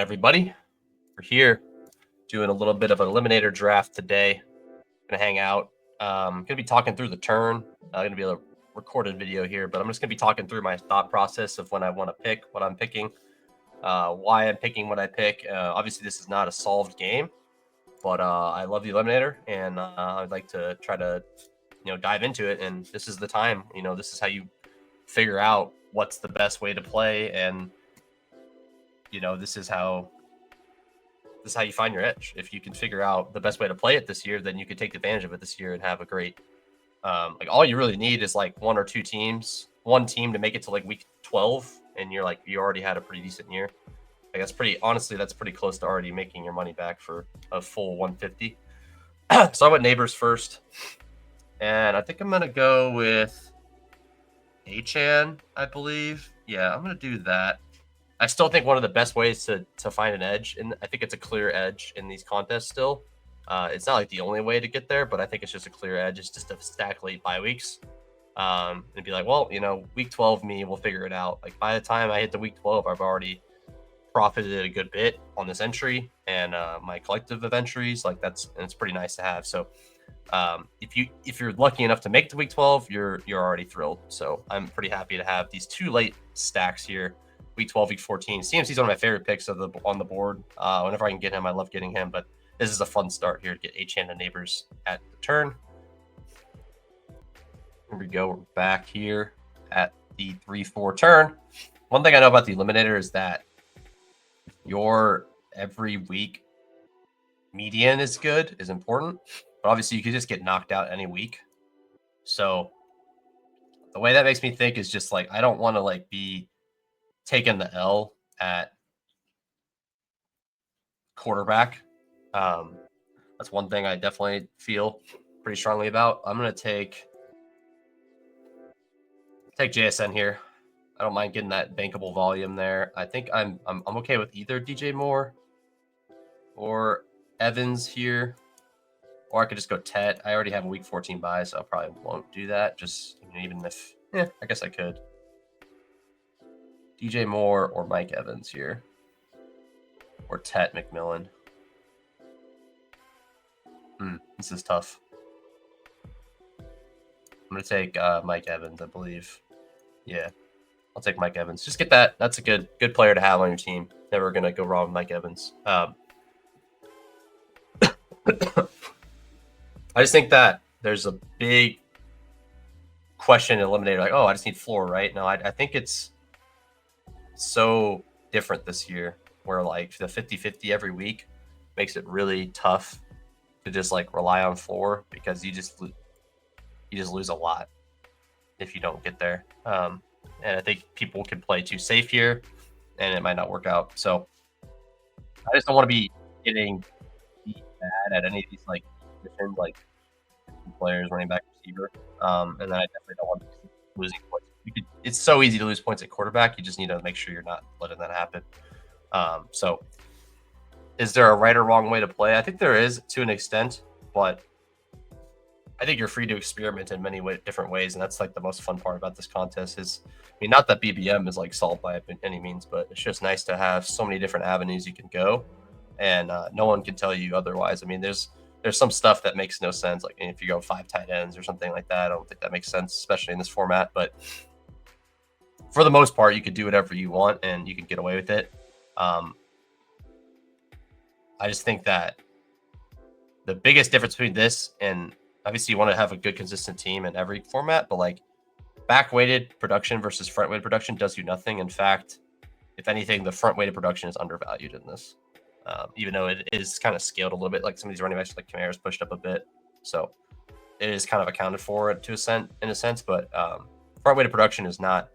everybody? We're here doing a little bit of an Eliminator draft today. Gonna hang out. Gonna be talking through the turn. Gonna be a recorded video here, but I'm just gonna be talking through my thought process of when I want to pick what I'm picking, why I'm picking what I pick. Obviously, this is not a solved game, but I love the Eliminator, and I'd like to try to, dive into it. And this is the time. This is how you figure out what's the best way to play, and this is how you find your edge. If you can figure out the best way to play it this year, then you can take advantage of it this year and have a great. All you really need is like one team to make it to like week 12, and you already had a pretty decent year. That's pretty close to already making your money back for a full 150. So I went neighbors first, and I think I'm gonna go with Achan, I believe. Yeah, I'm gonna do that. I still think one of the best ways to find an edge, and I think it's a clear edge in these contests still. It's not like the only way to get there, but I think it's just a clear edge. It's just to stack late bye weeks. And be like, well, week 12, we'll figure it out. Like by the time I hit the week 12, I've already profited a good bit on this entry and my collective of entries. It's pretty nice to have. So if you're lucky enough to make the week 12, you're already thrilled. So I'm pretty happy to have these two late stacks here. Week 12, week 14. CMC is one of my favorite picks on the board. Whenever I can get him, I love getting him. But this is a fun start here to get Achan and neighbors at the turn. Here we go. We're back here at the 3-4 turn. One thing I know about the Eliminator is that your every week median is important. But obviously, you could just get knocked out any week. So the way that makes me think is just like I don't want to be taking the L at quarterback. That's one thing I definitely feel pretty strongly about. I'm gonna take JSN here. I don't mind getting that bankable volume there. I think I'm okay with either DJ Moore or Evans here, or I could just go Tet. I already have a week 14 bye, so I probably won't do that. Just even if, I guess I could. DJ Moore or Mike Evans here, or Tet McMillan. This is tough. I'm going to take Mike Evans, I believe. Yeah, I'll take Mike Evans. Just get that. That's a good player to have on your team. Never going to go wrong with Mike Evans. I just think that there's a big question in Eliminator. Like, I just need floor, right? No, I think it's so different this year where the 50-50 every week makes it really tough to just rely on floor, because you just lose a lot if you don't get there. And I think people can play too safe here and it might not work out. So I just don't want to be getting bad at any of these positions, players, running back, receiver. And then I definitely don't want to be losing points. It's so easy to lose points at quarterback. You just need to make sure you're not letting that happen. So is there a right or wrong way to play? I think there is to an extent, but I think you're free to experiment in many different ways. And that's the most fun part about this contest is, not that BBM is solved by any means, but it's just nice to have so many different avenues you can go. And no one can tell you otherwise. There's some stuff that makes no sense. If you go 5 tight ends or something like that, I don't think that makes sense, especially in this format. But for the most part, you could do whatever you want and you can get away with it. I just think that the biggest difference between this and obviously you want to have a good consistent team in every format, but back-weighted production versus front-weighted production does you nothing. In fact, if anything, the front-weighted production is undervalued in this. Even though it is kind of scaled a little bit, some of these running backs Kamara's pushed up a bit, so it is kind of accounted for in a sense. But front-weighted production is not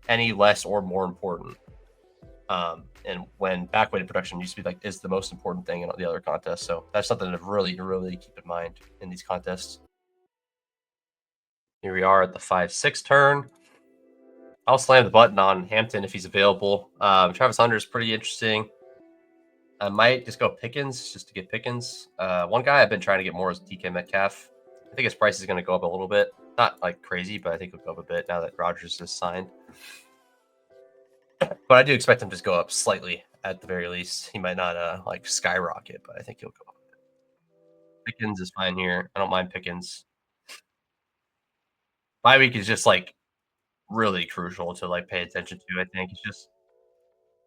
any less or more important. And when back-weighted production used to be is the most important thing in the other contests, so that's something to really keep in mind in these contests. Here we are at the 5-6 turn. I'll slam the button on Hampton if he's available. Travis Hunter is pretty interesting. I might just go Pickens just to get Pickens. One guy I've been trying to get more is DK Metcalf. I think his price is going to go up a little bit. Not crazy, but I think it'll go up a bit now that Rodgers is signed. But I do expect him to just go up slightly at the very least. He might not like skyrocket, but I think he'll go. Pickens is fine here. I don't mind Pickens. Bye week is just like really crucial to like pay attention to. I think it's just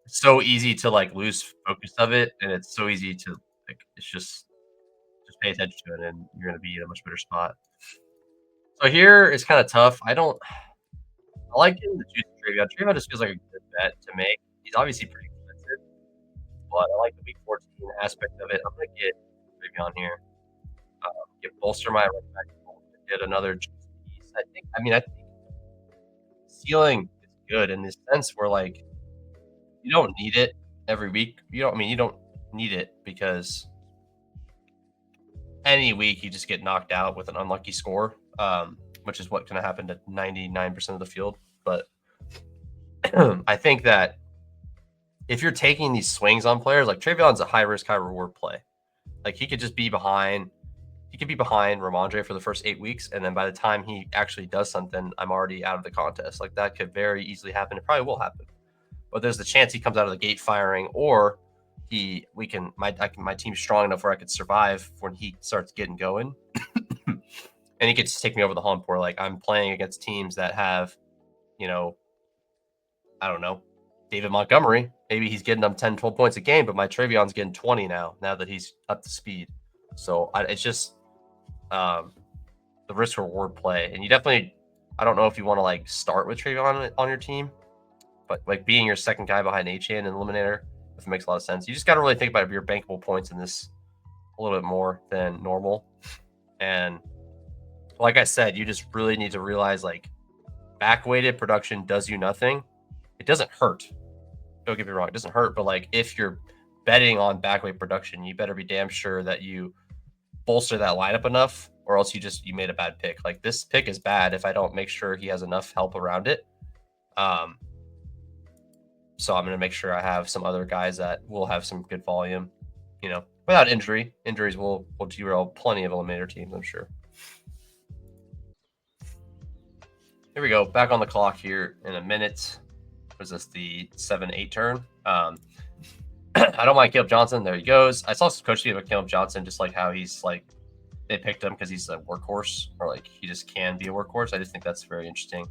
so easy to like lose focus of it, and it's so easy to like it's just pay attention to it, and you're gonna be in a much better spot. So here it's kind of tough. I like getting the juice Travion. Travion just feels like a good bet to make. He's obviously pretty expensive, but I like the week 14 aspect of it. I'm gonna get Travion here. Get bolster my running back. Get another juice piece. I think ceiling is good in this sense where like you don't need it every week. You don't need it because any week you just get knocked out with an unlucky score, which is what can happen to 99% of the field. But I think that if you're taking these swings on players, like Trayvon's a high risk, high reward play. Like he could just be behind. He could be behind Ramondre for the first 8 weeks, and then by the time he actually does something, I'm already out of the contest. Like that could very easily happen. It probably will happen, but there's the chance he comes out of the gate firing, or my team's strong enough where I could survive when he starts getting going, and he could just take me over the hump. Where like I'm playing against teams that have, you know, I don't know, David Montgomery. Maybe he's getting them 10, 12 points a game, but my Trayvon's getting 20 now that he's up to speed. So it's just the risk reward play. And you definitely, I don't know if you want to like start with Trayvon on your team, but like being your second guy behind Achane and Eliminator, if it makes a lot of sense. You just got to really think about your bankable points in this a little bit more than normal. And like I said, you just really need to realize like back-weighted production does you nothing. It doesn't hurt. Don't get me wrong, it doesn't hurt, but like if you're betting on back-weight production, you better be damn sure that you bolster that lineup enough, or else you made a bad pick. Like this pick is bad if I don't make sure he has enough help around it. So I'm gonna make sure I have some other guys that will have some good volume, without injury. Injuries will derail plenty of Eliminator teams, I'm sure. Here we go. Back on the clock here in a minute. Was this the 7-8 turn? I don't mind Caleb Johnson. There he goes. I saw some coaching about Caleb Johnson, just like how he's like they picked him because he's a workhorse, or like he just can be a workhorse. I just think that's very interesting.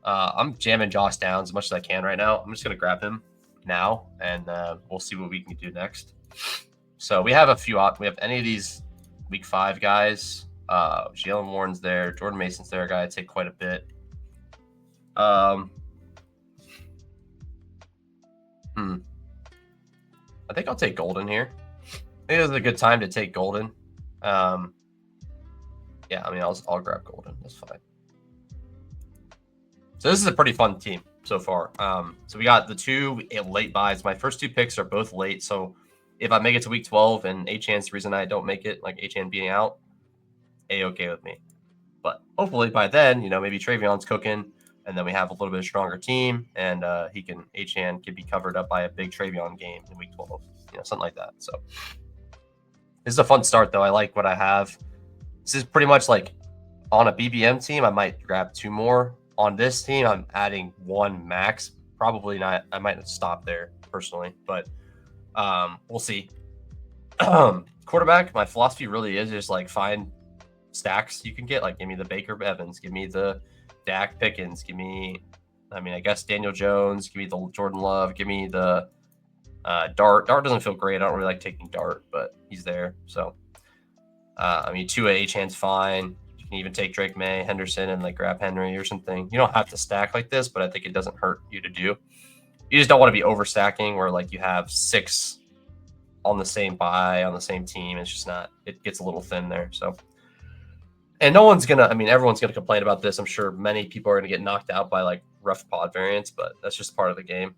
I'm jamming Josh Downs as much as I can right now. I'm just gonna grab him now, and we'll see what we can do next. So we have a few. We have any of these week 5 guys. Jalen Warren's there. Jordan Mason's there. A guy I take quite a bit. I think I'll take Golden here. I think this is a good time to take Golden. Yeah, I'll grab Golden. That's fine. So this is a pretty fun team so far. So we got the 2 late buys. My first 2 picks are both late. So if I make it to week 12 and Achane's the reason I don't make it, like Achane being out, A-okay with me. But hopefully by then, maybe Trayvon's cooking, and then we have a little bit of stronger team, and Achane can be covered up by a big Trayvon game in week 12, something like that. So this is a fun start, though. I like what I have. This is pretty much like on a BBM team, I might grab 2 more. On this team, I'm adding 1 max. Probably not. I might stop there personally, but we'll see. Quarterback, my philosophy really is just like find stacks you can get. Like give me the Baker Evans, give me the Dak Pickens, give me, I guess Daniel Jones, give me the Jordan Love, give me the Dart. Dart doesn't feel great. I don't really like taking Dart, but he's there. So, 2 Achane's fine. You can even take Drake May, Henderson, and like grab Henry or something. You don't have to stack like this, but I think it doesn't hurt you to do. You just don't want to be overstacking where like you have 6 on the same buy on the same team. It's just not. It gets a little thin there. So. And everyone's gonna complain about this. I'm sure many people are gonna get knocked out by like rough pod variants, but that's just part of the game.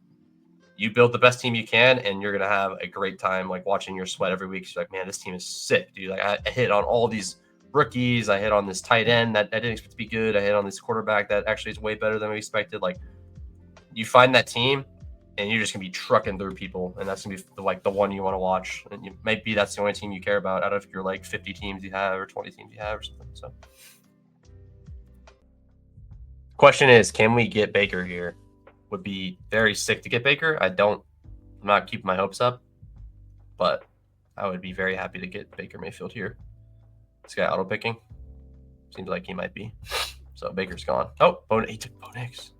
You build the best team you can, and you're gonna have a great time like watching your sweat every week. So you're like, man, this team is sick, dude. Like I hit on all these rookies. I hit on this tight end that I didn't expect to be good. I hit on this quarterback that actually is way better than we expected. Like you find that team, and you're just gonna be trucking through people, and that's gonna be the one you want to watch. And maybe that's the only team you care about out of your like 50 teams you have or 20 teams you have or something. So, question is, can we get Baker here? Would be very sick to get Baker. I don't I'm not keeping my hopes up, but I would be very happy to get Baker Mayfield here. This guy auto picking. Seems like he might be. So Baker's gone. Oh, he took Bo Nix.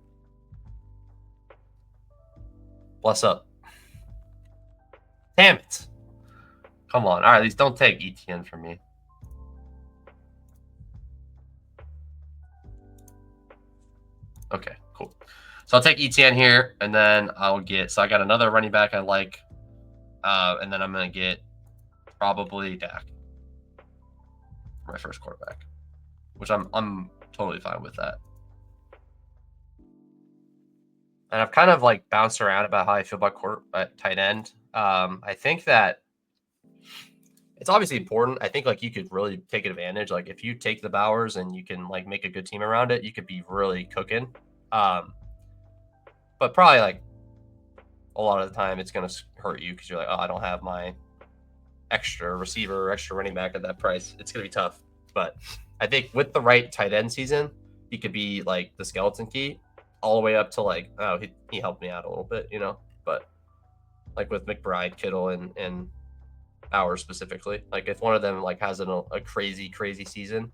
Bless up. Damn it. Come on. All right, at least don't take ETN from me. Okay, cool. So I'll take ETN here, and then I'll get... So I got another running back I like, and then I'm going to get probably Dak for my first quarterback, which I'm totally fine with that. And I've kind of like bounced around about how I feel about tight end. I think that it's obviously important. I think like you could really take advantage. Like if you take the Bowers and you can like make a good team around it, you could be really cooking. But probably like a lot of the time it's going to hurt you because you're like, oh, I don't have my extra receiver or extra running back at that price. It's going to be tough. But I think with the right tight end season, he could be like the skeleton key all the way up to like, oh, he helped me out a little bit, you know. But like with McBride, Kittle, and Bowers specifically, like if one of them like has a crazy season,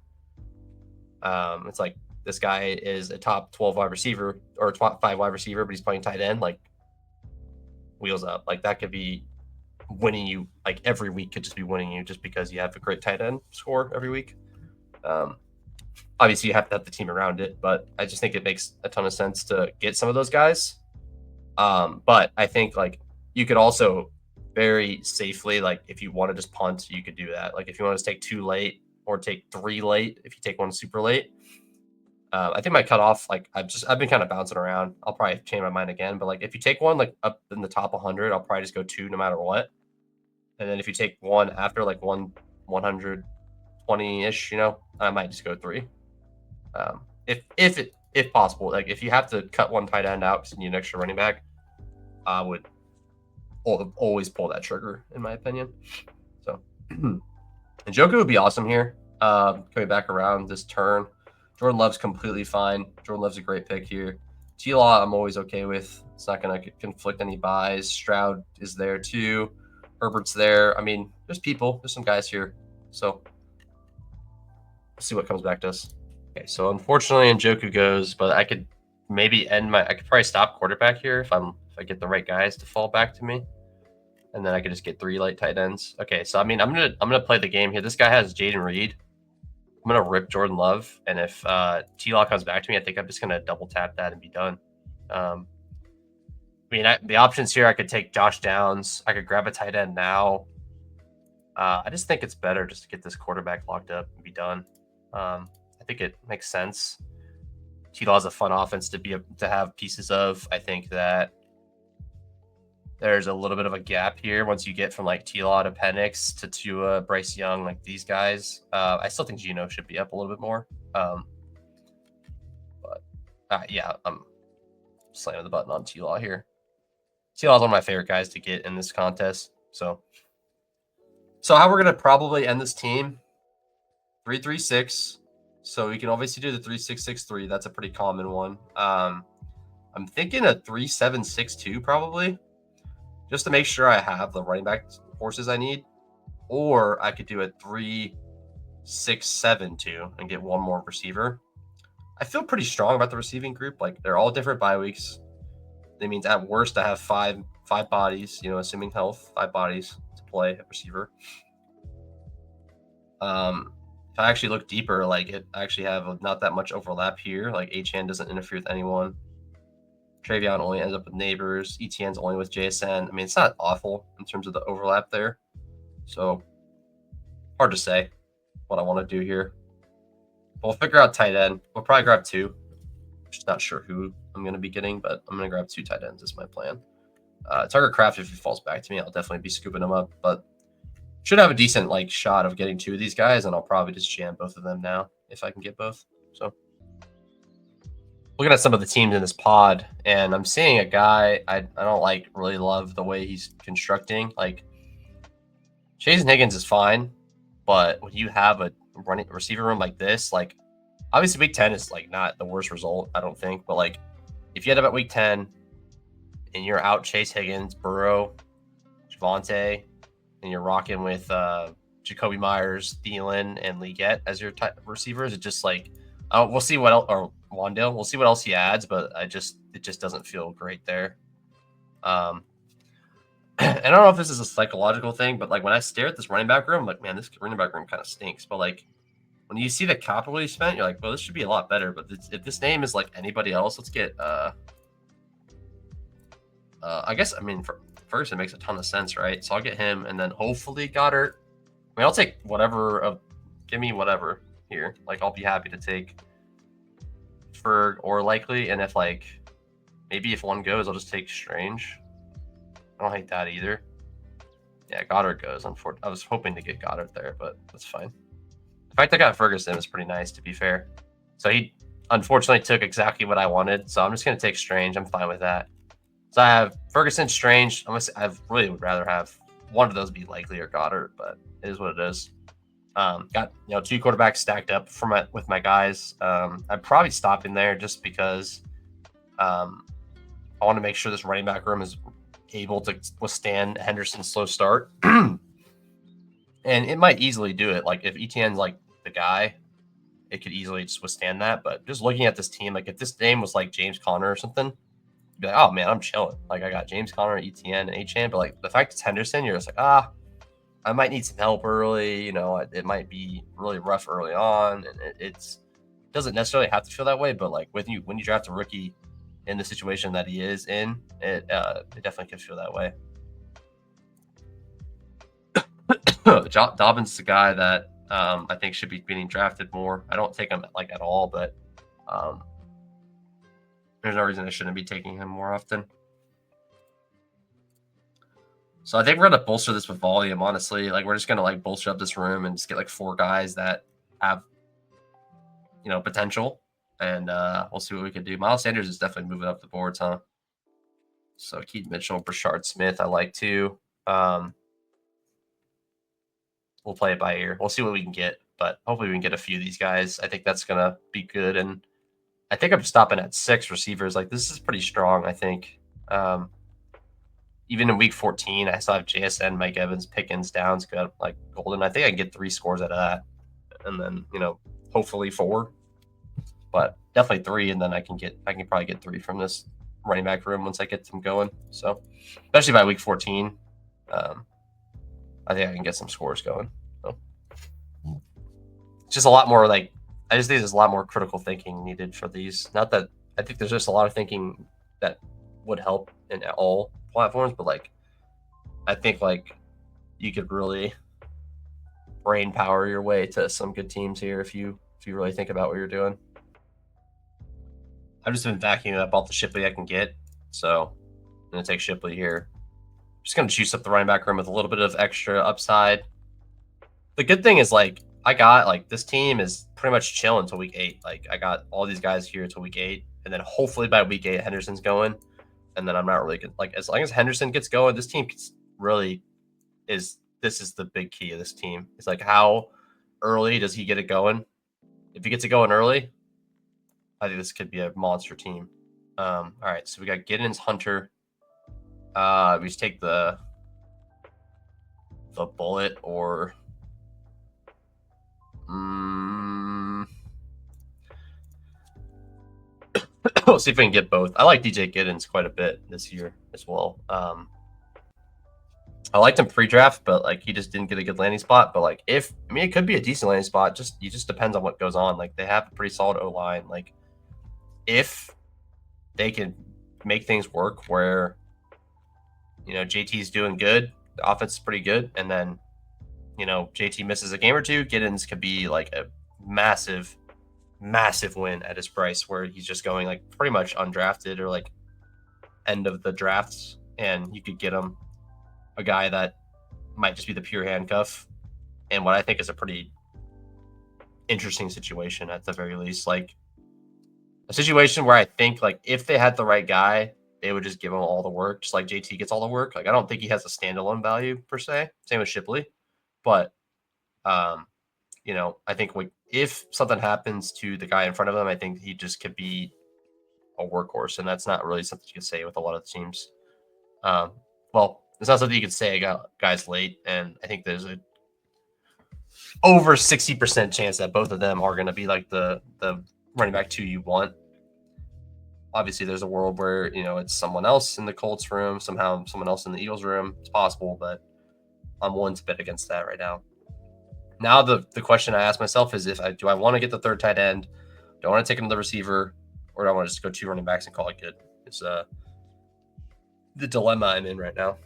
it's like this guy is a top 12 wide receiver or top 5 wide receiver, but he's playing tight end, like wheels up. Like that could be winning you, like every week could just be winning you just because you have a great tight end score every week. Obviously you have to have the team around it, but I just think it makes a ton of sense to get some of those guys. But I think like you could also very safely, like if you want to just punt, you could do that. Like if you want to take 2 late or take 3 late, if you take one super late. I think my cutoff, like I've been kind of bouncing around. I'll probably change my mind again, but like if you take one like up in the top 100, I'll probably just go 2 no matter what. And then if you take one after like 120-ish, you know, I might just go 3. If possible, like if you have to cut one tight end out because you need an extra running back, I would always pull that trigger, in my opinion. So, and Njoku would be awesome here. Coming back around this turn, Jordan Love's completely fine. Jordan Love's a great pick here. T-Law, I'm always okay with. It's not going to conflict any buys. Stroud is there too. Herbert's there. I mean, there's some guys here. So, let's see what comes back to us. Okay, so unfortunately, Njoku goes, but I could maybe I could probably stop quarterback here if I get the right guys to fall back to me, and then I could just get 3 light tight ends. Okay, so I mean, I'm gonna play the game here. This guy has Jaden Reed. I'm gonna rip Jordan Love, and if T-Law comes back to me, I think I'm just gonna double tap that and be done. I mean, the options here, I could take Josh Downs. I could grab a tight end now. I just think it's better just to get this quarterback locked up and be done. I think it makes sense. T-Law is a fun offense to have pieces of. I think that there's a little bit of a gap here once you get from like T-Law to Penix to Tua, Bryce Young, like these guys. I still think Geno should be up a little bit more. But yeah, I'm slamming the button on T-Law here. T-Law is one of my favorite guys to get in this contest. So how we're gonna probably end this team 3-3-6. So we can obviously do the 3-6-6-3. That's a pretty common one. I'm thinking a 3-7-6-2 probably, just to make sure I have the running back horses I need. Or I could do a 3-6-7-2 and get one more receiver. I feel pretty strong about the receiving group. Like they're all different bye weeks. That means at worst I have five bodies, you know, assuming health, 5 bodies to play at receiver. If I actually look deeper, like I actually have not that much overlap here. Like Achane doesn't interfere with anyone. Travion only ends up with Neighbors. ETN's only with JSN. I mean, it's not awful in terms of the overlap there. So hard to say what I want to do here. We'll figure out tight end. We'll probably grab 2. Just not sure who I'm going to be getting, but I'm going to grab 2 tight ends is my plan. Target Craft, if he falls back to me, I'll definitely be scooping him up, but should have a decent like shot of getting 2 of these guys, and I'll probably just jam both of them now if I can get both. So looking at some of the teams in this pod, and I'm seeing a guy I don't really love the way he's constructing. Like Jason Higgins is fine, but when you have a running receiver room like this, like obviously week 10 is like not the worst result, I don't think, but like if you end up at week 10, and you're out Chase Higgins, Burrow, Javonte, and you're rocking with Jacoby Myers, Thielen, and Leggett as your receivers, it just like we'll see what else, or Wandale, we'll see what else he adds, but it just doesn't feel great there. And I don't know if this is a psychological thing, but like when I stare at this running back room, I'm like, man, this running back room kind of stinks. But like when you see the capital he spent, you're like, well, this should be a lot better. But if this name is like anybody else, let's get I guess, I mean, for Ferguson makes a ton of sense, right? So I'll get him, and then hopefully Goddard. I mean, I'll take whatever. Give me whatever here. Like, I'll be happy to take Ferg or Likely, and if like maybe if one goes, I'll just take Strange. I don't hate that either. Yeah, Goddard goes. Unfortunately, I was hoping to get Goddard there, but that's fine. The fact I got Ferguson is pretty nice, to be fair. So he unfortunately took exactly what I wanted. So I'm just gonna take Strange. I'm fine with that. So I have Ferguson, Strange. I really would rather have one of those be Likely or Goddard, but it is what it is. Got 2 quarterbacks stacked up with my guys. I'm probably stopping there just because I want to make sure this running back room is able to withstand Henderson's slow start, and it might easily do it. Like if Etienne's like the guy, it could easily just withstand that. But just looking at this team, like if this name was like James Conner or something, be like, oh man, I'm chilling. Like I got James Conner, Etienne, and Achane, but like the fact it's Henderson, you're just like, I might need some help early. It might be really rough early on, and it doesn't necessarily have to feel that way. But like when you draft a rookie in the situation that he is in, it definitely can feel that way. Dobbins is a guy that I think should be being drafted more. I don't take him like at all, but there's no reason I shouldn't be taking him more often. So I think we're gonna bolster this with volume, honestly. Like we're just gonna like bolster up this room and just get like 4 guys that have potential, and we'll see what we can do. Miles Sanders is definitely moving up the boards, huh? So Keith Mitchell, Brashard Smith, I like too. We'll play it by ear. We'll see what we can get, but hopefully we can get a few of these guys. I think that's gonna be good, and I think I'm stopping at 6 receivers. Like this is pretty strong, I think. Even in week 14, I still have JSN, Mike Evans, Pickens, Downs, got like Golden. I think I can get 3 scores out of that, and then hopefully 4, but definitely 3, and then I can probably get 3 from this running back room once I get them going. So especially by week 14, I think I can get some scores going. So it's just a lot more like I just think there's a lot more critical thinking needed for these. Not that I think there's just a lot of thinking that would help in all platforms, but like I think like you could really brain power your way to some good teams here if you really think about what you're doing. I've just been vacuuming up all the Shipley I can get, so I'm gonna take Shipley here. Just gonna juice up the running back room with a little bit of extra upside. The good thing is like I got like this team is pretty much chill until week 8. Like I got all these guys here until week 8, and then hopefully by week 8 Henderson's going, and then I'm not really good. Like as long as Henderson gets going, this team really is. This is the big key of this team. It's like how early does he get it going? If he gets it going early, I think this could be a monster team. All right, so we got Giddens, Hunter. We just take the bullet or we'll see if we can get both. I like DJ Giddens quite a bit this year as well. I liked him pre-draft, but like he just didn't get a good landing spot. But like it could be a decent landing spot. Just depends on what goes on. Like they have a pretty solid O line. Like if they can make things work where JT's doing good, the offense is pretty good, and then JT misses a game or two, Giddens could be like a massive win at his price where he's just going like pretty much undrafted or like end of the drafts, and you could get him a guy that might just be the pure handcuff, and what I think is a pretty interesting situation at the very least. Like a situation where I think like if they had the right guy, they would just give him all the work, just like JT gets all the work. Like I don't think he has a standalone value per se. Same with Shipley, but I think if something happens to the guy in front of him, I think he just could be a workhorse, and that's not really something you can say with a lot of teams. Well, it's not something you can say guys late, and I think there's a over 60% chance that both of them are going to be like the running back 2 you want. Obviously, there's a world where it's someone else in the Colts room, somehow someone else in the Eagles room. It's possible, but I'm willing to bet against that right now. Now the question I ask myself is do I want to get the third tight end? Do I want to take another receiver, or do I want to just go 2 running backs and call it good? It's the dilemma I'm in right now.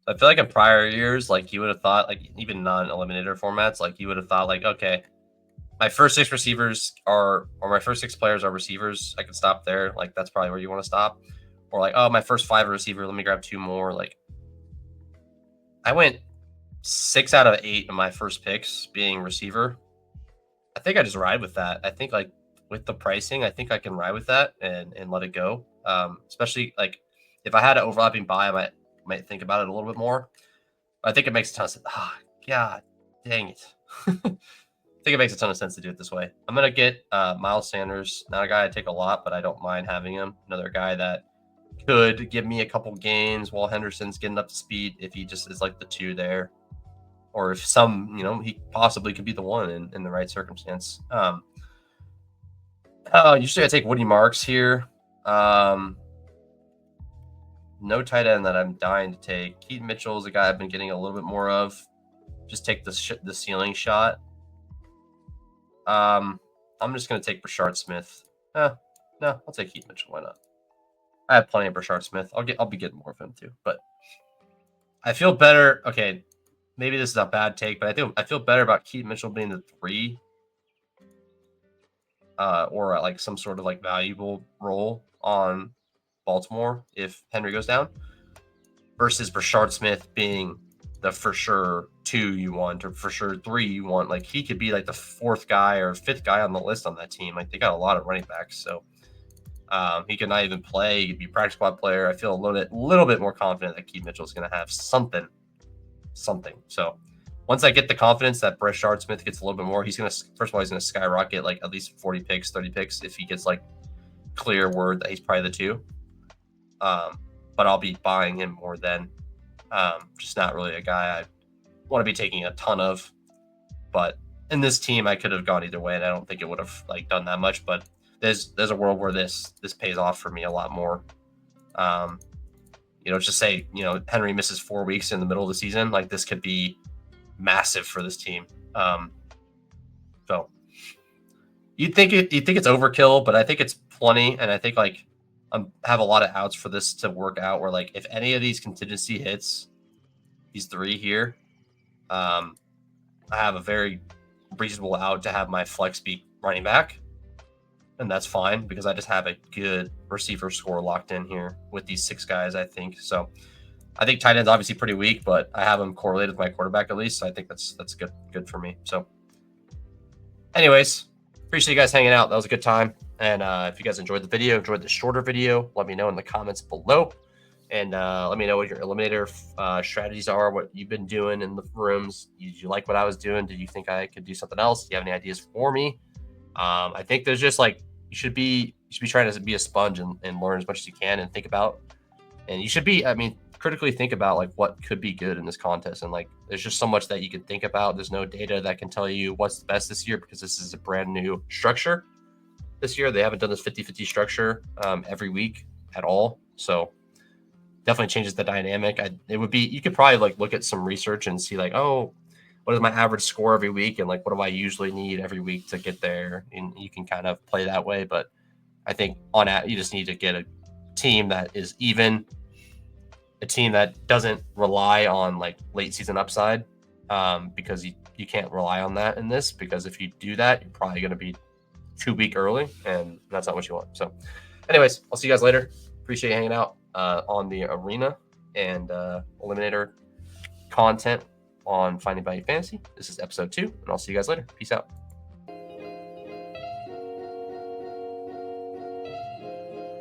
I feel like in prior years, like you would have thought, like even non-eliminator formats, like you would have thought, like, okay, my first 6 receivers or my first 6 players are receivers. I can stop there. Like that's probably where you want to stop. Or like, oh, my first 5 are receiver. Let me grab 2 more. Like I went 6 out of 8 of my first picks being receiver. I think I just ride with that. I think like with the pricing, I think I can ride with that and let it go. Especially like if I had an overlapping buy, I might think about it a little bit more. But I think it makes a ton of sense. God dang it. I think it makes a ton of sense to do it this way. I'm going to get Miles Sanders, not a guy I take a lot, but I don't mind having him. Another guy that could give me a couple gains while Henderson's getting up to speed if he just is like the 2 there. Or if he possibly could be the 1 in the right circumstance. Usually I take Woody Marks here. No tight end that I'm dying to take. Keaton Mitchell is a guy I've been getting a little bit more of. Just take the ceiling shot. I'm just going to take Brashard Smith. No, I'll take Keaton Mitchell. Why not? I have plenty of Brashard Smith. I'll be getting more of him too. But I feel better. Okay, maybe this is a bad take, but I feel better about Keaton Mitchell being the 3. Or like some sort of like valuable role on Baltimore if Henry goes down, versus Brashard Smith being the for sure 2 you want or for sure 3 you want. Like he could be like the 4th guy or 5th guy on the list on that team. Like they got a lot of running backs, so he could not even play. He could be a practice squad player. I feel a little bit more confident that Keith Mitchell is going to have something. So once I get the confidence that Brashard Smith gets a little bit more, he's going to skyrocket like at least 40 picks, 30 picks if he gets like clear word that he's probably the 2. But I'll be buying him more then. Just not really a guy I want to be taking a ton of. But in this team, I could have gone either way, and I don't think it would have like done that much. But there's a world where this pays off for me a lot more. Just say Henry misses 4 weeks in the middle of the season, like this could be massive for this team. So you'd think it's overkill, but I think it's plenty, and I think like I have a lot of outs for this to work out. Where like if any of these contingency hits, these 3 here, I have a very reasonable out to have my flex be running back, and that's fine because I just have a good receiver score locked in here with these 6 guys. I think so. I think tight end's obviously pretty weak, but I have them correlated with my quarterback at least. So I think that's good for me. So, anyways, appreciate you guys hanging out. That was a good time. And if you guys enjoyed the video, enjoyed the shorter video, let me know in the comments below. And let me know what your Eliminator strategies are, what you've been doing in the rooms. Did you like what I was doing? Did you think I could do something else? Do you have any ideas for me? I think there's just like you should be trying to be a sponge and learn as much as you can and think about. And you should be, critically think about like what could be good in this contest. And like there's just so much that you can think about. There's no data that can tell you what's the best this year because this is a brand new structure. This year they haven't done this 50-50 structure every week at all. So definitely changes the dynamic. You could probably like look at some research and see like, oh, what is my average score every week? And like, what do I usually need every week to get there? And you can kind of play that way. But I think you just need to get a team that is even, a team that doesn't rely on like late season upside because you can't rely on that in this, because if you do that, you're probably going to be 2 week early and that's not what you want. So anyways, I'll see you guys later. Appreciate you hanging out on the arena and Eliminator content on Finding Value Fantasy. This is episode 2 and I'll see you guys later. Peace out.